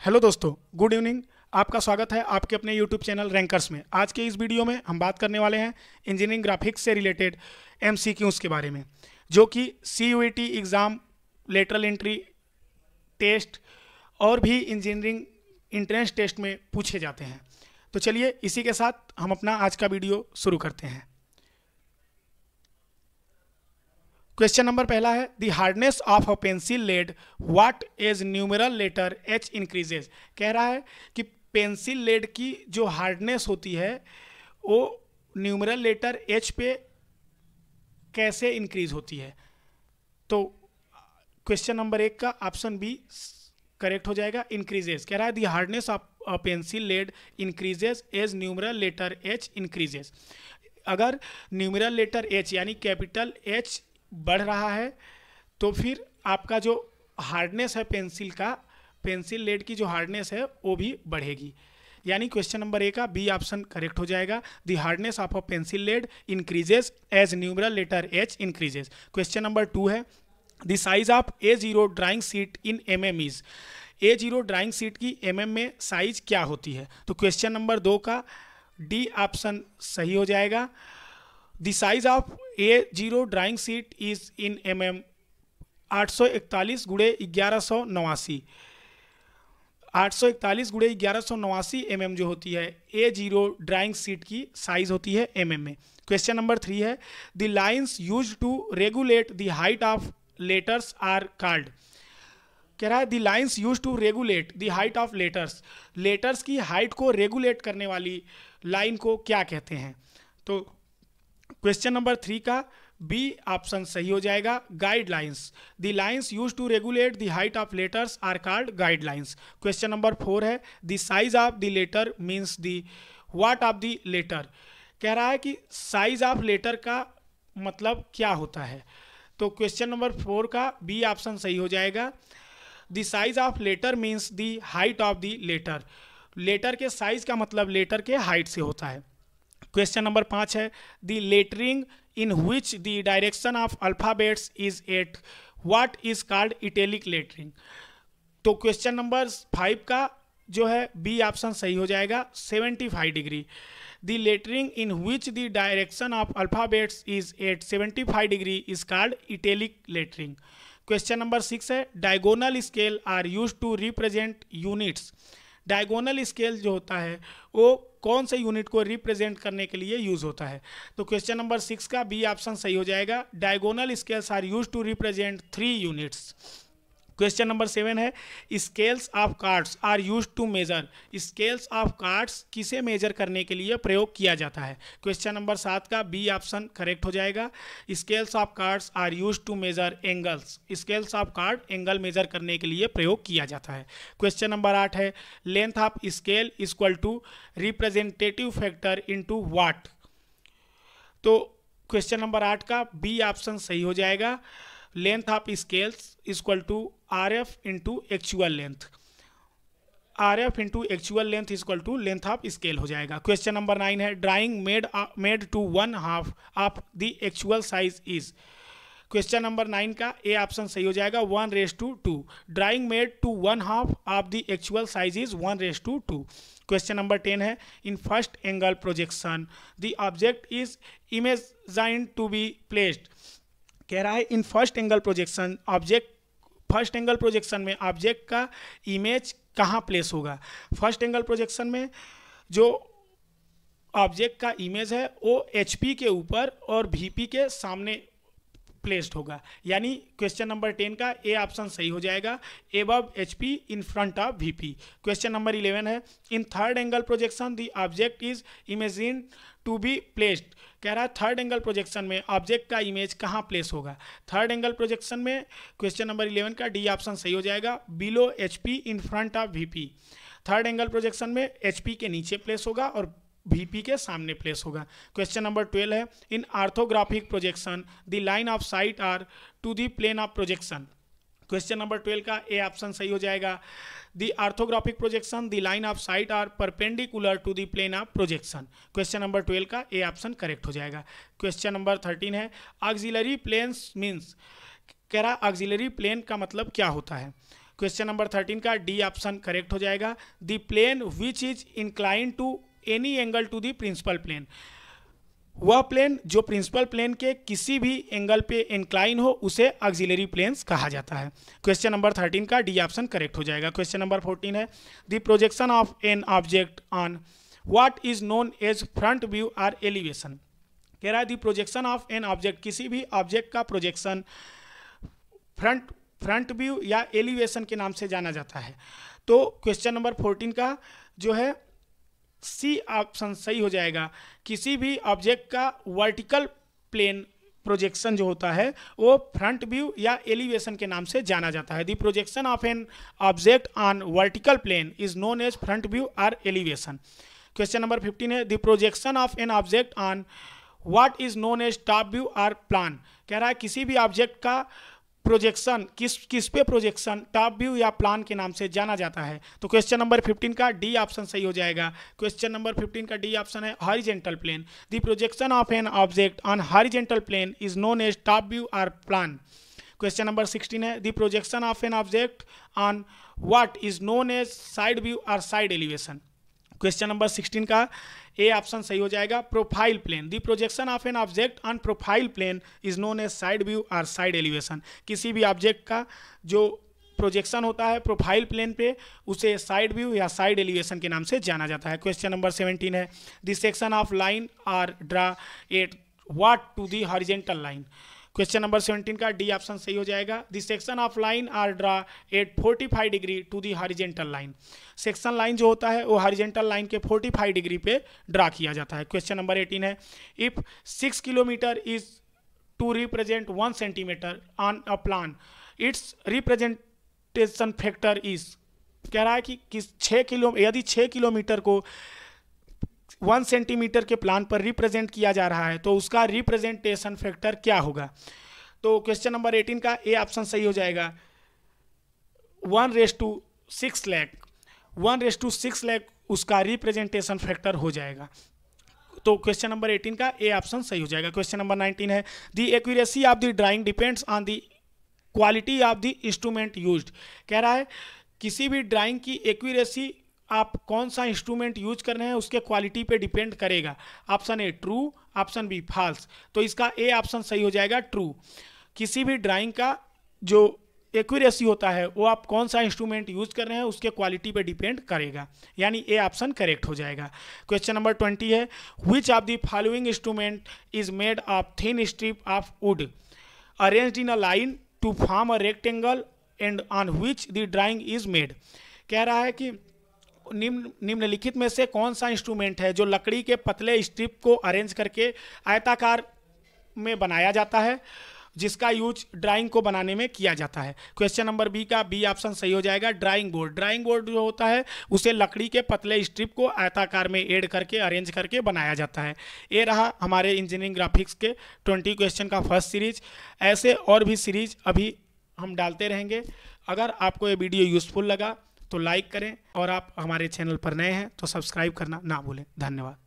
Hello दोस्तों, good evening. आपका स्वागत है आपके अपने यूट्यूब चैनल रैंकर्स में। आज के इस वीडियो में हम बात करने वाले हैं इंजीनियरिंग ग्राफिक्स से रिलेटेड एमसीक्यूज़ के बारे में, जो कि CUET exam, lateral entry test और भी इंजीनियरिंग इंट्रेंस टेस्ट में पूछे जाते हैं। तो चलिए इसी के साथ हम अपना आज का वीडियो शुरू करते हैं। क्वेश्चन नंबर पहला है, the hardness of a pencil lead what as numeral letter H increases. कह रहा है कि पेंसिल लेड की जो हार्डनेस होती है वो न्यूमेरल लेटर एच पे कैसे इंक्रीज होती है। तो क्वेश्चन नंबर एक का ऑप्शन बी करेक्ट हो जाएगा, इंक्रीजेज। कह रहा है the hardness of a pencil lead increases as numeral letter H increases. अगर न्यूमेरल लेटर एच यानी कैपिटल एच बढ़ रहा है तो फिर आपका जो हार्डनेस है पेंसिल लेड की जो हार्डनेस है वो भी बढ़ेगी। यानी क्वेश्चन नंबर ए का बी ऑप्शन करेक्ट हो जाएगा, the hardness of a pencil lead increases as numeral letter H increases. Question number 2 है, the size of A0 drawing sheet in mm is. A0 drawing sheet की mm में size क्या होती है। तो question number 2 का डी ऑप्शन सही हो जाएगा, the size of A0 drawing sheet is in mm 841 गुणे 1189। 841 गुणे 1189 mm जो होती है A0 ड्राइंग शीट की साइज होती है mm में। क्वेश्चन नंबर 3 है, the lines use to regulate the height of letters are called. कह रहा है the lines use to regulate the height of letters की हाइट को रेगुलेट करने वाली लाइन को क्या कहते हैं। तो क्वेश्चन नंबर 3 का बी ऑप्शन सही हो जाएगा, guidelines. The lines use to regulate the height of letters are called guidelines. Question number 4 है, the size of the letter means the what of the letter. कह रहा है कि साइज ऑफ लेटर का मतलब क्या होता है। तो क्वेश्चन नंबर 4 का बी ऑप्शन सही हो जाएगा, the size of letter means the height of the letter. Letter के साइज का मतलब लेटर के हाइट से होता है। क्वेश्चन नंबर 5 है, the lettering in which the direction of alphabets is at what is called italic lettering. तो question number 5 का जो है बी ऑप्शन सही हो जाएगा, 75 degree. The lettering in which the direction of alphabets is at 75 degree is called italic lettering. Question number 6 है, diagonal scale are use to represent units. Diagonal scale जो होता है वो कौन से यूनिट को रिप्रेजेंट करने के लिए यूज होता है। तो क्वेश्चन नंबर 6 का बी ऑप्शन सही हो जाएगा, diagonal scales are use to represent 3 units. Question number 7 है, scales of cards are use to measure. Scales of cards किसे मेजर करने के लिए प्रयोग किया जाता है। क्वेश्चन नंबर 7 का बी ऑप्शन करेक्ट हो जाएगा, scales of cards are use to measure angles. Scales of card angle measure करने के लिए प्रयोग किया जाता है। क्वेश्चन नंबर 8 है, length of scale equal to representative factor into what. तो क्वेश्चन नंबर 8 का बी ऑप्शन सही हो जाएगा, length of scales equal to RF into actual length. RF into actual length equal to length of scale हो जाएगा। Question number 9 है, drawing made to 1/2 of the actual size is. Question number 9 का A option सही हो जाएगा, 1:2। Drawing made to 1/2 of the actual size is 1:2। Question number 10 है, in first angle projection the object is imagined to be placed. कह रहा है in first angle projection first angle projection में object का image कहाँ प्लेस होगा। First angle projection में जो ऑब्जेक्ट का इमेज है वो HP के ऊपर और VP के सामने प्लेस्ड होगा। यानी क्वेश्चन नंबर 10 का ए ऑप्शन सही हो जाएगा, above HP in front of VP। Question number 11 है, in third angle projection the object is imagine to be placed. कह रहा है थर्ड एंगल प्रोजेक्शन में ऑब्जेक्ट का इमेज कहाँ प्लेस होगा। थर्ड एंगल प्रोजेक्शन में क्वेश्चन नंबर 11 का डी ऑप्शन सही हो जाएगा, below HP in front of VP। Third angle projection में HP के नीचे प्लेस होगा और VP के सामने प्लेस होगा। क्वेश्चन नंबर 12 है, in orthographic projection the line of sight are to the plane of projection. Question number 12 का ए ऑप्शन सही हो जाएगा, the orthographic projection the line of sight are perpendicular to the plane of projection. Question number 12 का A option correct हो जाएगा। Question number 13 है, auxiliary planes means. कह रहा ऑक्सिलरी प्लेन का मतलब क्या होता है। क्वेश्चन नंबर 13 का डी ऑप्शन करेक्ट हो जाएगा। The plane which is incline to any angle to the principal plane, वह प्लेन जो प्रिंसिपल प्लेन के किसी भी एंगल पे इंक्लाइन हो उसे ऑक्सिलरी प्लेन्स कहा जाता है। क्वेश्चन नंबर 13 का डी ऑप्शन करेक्ट हो जाएगा। क्वेश्चन नंबर 14 है the projection of an object on what is known as front view or elevation. कह रहा है the projection of an object, किसी भी ऑब्जेक्ट का प्रोजेक्शन फ्रंट व्यू या एलिवेशन के नाम से जाना जाता है। तो क्वेश्चन नंबर 14 का जो है सी ऑप्शन सही हो जाएगा। किसी भी ऑब्जेक्ट का वर्टिकल प्लेन प्रोजेक्शन जो होता है वो फ्रंट व्यू या एलिवेशन के नाम से जाना जाता है। The projection of an object on vertical plane is known as front view or elevation. Question number 15 है the projection of an object on what is known as top view or plan. कह रहा है किसी भी object का projection किस पे projection top view या प्लान के नाम से जाना जाता है। तो क्वेश्चन नंबर 15 का डी ऑप्शन सही हो जाएगा। क्वेश्चन नंबर 15 का डी ऑप्शन है horizontal plane. The projection of an object on horizontal plane is known as top view or plan. Question number 16 है the projection of an object on what is known as side view or side elevation. Question number 16 का A option सही हो जाएगा profile plane. The projection of an object on profile plane is known as side view और side elevation. किसी भी object का जो projection होता है प्रोफाइल प्लेन पे उसे साइड व्यू या साइड एलिवेशन के नाम से जाना जाता है। क्वेश्चन नंबर 17 है the section of line are draw at what to the horizontal line. Question number 17 का डी ऑप्शन सही हो जाएगा। The section of line are draw at 45 degree to the horizontal line. Section line जो होता है वो horizontal line के 45 degree पे ड्रा किया जाता है। क्वेश्चन नंबर 18 है if 6 kilometre is to represent 1 centimetre on a plan its representation factor is. कह रहा है कि यदि 6 किलोमीटर को 1 सेंटीमीटर के प्लान पर रिप्रेजेंट किया जा रहा है तो उसका रिप्रेजेंटेशन फैक्टर क्या होगा। तो क्वेश्चन नंबर 18 का ए ऑप्शन सही हो जाएगा 1:6 लाख। 1:6 लाख उसका रिप्रेजेंटेशन फैक्टर हो जाएगा। तो क्वेश्चन नंबर 18 का ए ऑप्शन सही हो जाएगा। क्वेश्चन नंबर 19 है the accuracy of the drawing depends on the quality of the instrument used. कह रहा है किसी भी ड्राइंग की एक्यूरेसी आप कौन सा इंस्ट्रूमेंट यूज कर रहे हैं उसके क्वालिटी पे डिपेंड करेगा। Option A true, option B false. तो इसका ए ऑप्शन सही हो जाएगा ट्रू। किसी भी ड्राइंग का जो एक्यूरेसी होता है वो आप कौन सा इंस्ट्रूमेंट यूज कर रहे हैं उसके क्वालिटी पे डिपेंड करेगा, यानी ए ऑप्शन करेक्ट हो जाएगा। क्वेश्चन नंबर 20 है which of the following instrument is made of thin strip of wood arranged in a line to form a rectangle and on which the drawing is made. कह रहा है कि निम्नलिखित में से कौन सा इंस्ट्रूमेंट है जो लकड़ी के पतले स्ट्रिप को अरेंज करके आयताकार में बनाया जाता है जिसका यूज ड्राइंग को बनाने में किया जाता है। क्वेश्चन नंबर बी का बी ऑप्शन सही हो जाएगा ड्राइंग बोर्ड। ड्राइंग बोर्ड जो होता है उसे लकड़ी के पतले स्ट्रिप को आयताकार में ऐड करके अरेंज करके बनाया जाता है। ये रहा हमारे इंजीनियरिंग ग्राफिक्स के 20 क्वेश्चन का फर्स्ट सीरीज। ऐसे और भी सीरीज अभी हम डालते रहेंगे। अगर आपको ये वीडियो यूजफुल लगा तो लाइक करें और आप हमारे चैनल पर नए हैं तो सब्सक्राइब करना ना भूलें। धन्यवाद।